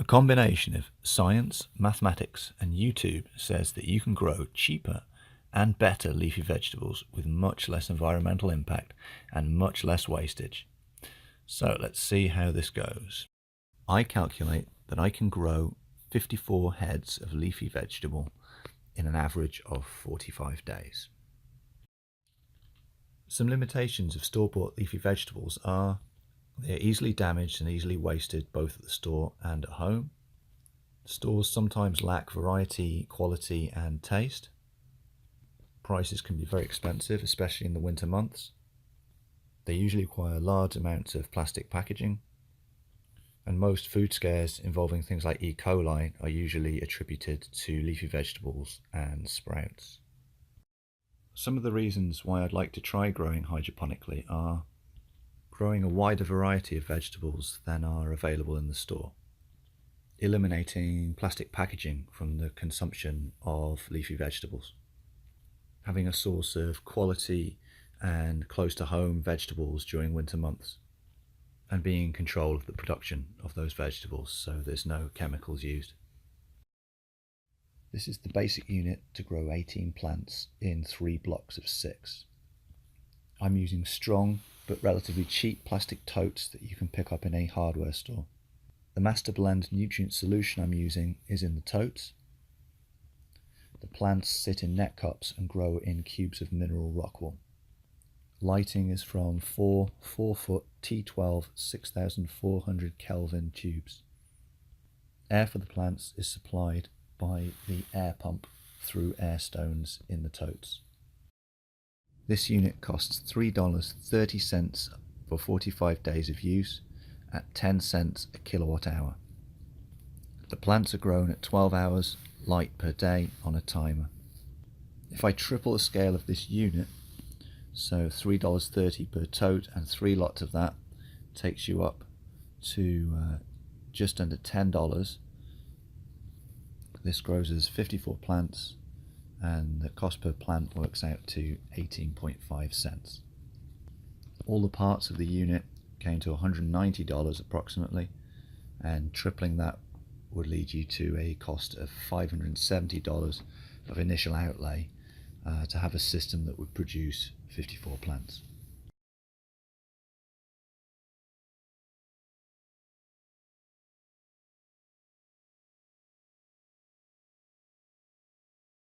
combination of science, mathematics, and YouTube says that you can grow cheaper and better leafy vegetables with much less environmental impact and much less wastage. So let's see how this goes. I calculate that I can grow 54 heads of leafy vegetable in an average of 45 days. Some limitations of store-bought leafy vegetables are they're easily damaged and easily wasted both at the store and at home. Stores sometimes lack variety, quality and taste. Prices can be very expensive, especially in the winter months. They usually require large amounts of plastic packaging. And most food scares involving things like E. coli are usually attributed to leafy vegetables and sprouts. Some of the reasons why I'd like to try growing hydroponically are growing a wider variety of vegetables than are available in the store, eliminating plastic packaging from the consumption of leafy vegetables, having a source of quality and close to home vegetables during winter months, and being in control of the production of those vegetables so there's no chemicals used. This is the basic unit to grow 18 plants in 3 blocks of 6. I'm using strong but relatively cheap plastic totes that you can pick up in a hardware store. The Master Blend nutrient solution I'm using is in the totes. The plants sit in net cups and grow in cubes of mineral rock wool. Lighting is from 4 4-foot T12 6400 Kelvin tubes. Air for the plants is supplied by the air pump through air stones in the totes. This unit costs $3.30 for 45 days of use at 10 cents a kilowatt hour. The plants are grown at 12 hours light per day on a timer. If I triple the scale of this unit, so $3.30 per tote and 3 lots of that takes you up to just under $10. This grows as 54 plants and the cost per plant works out to 18.5 cents. All the parts of the unit came to $190 approximately, and tripling that would lead you to a cost of $570 of initial outlay to have a system that would produce 54 plants.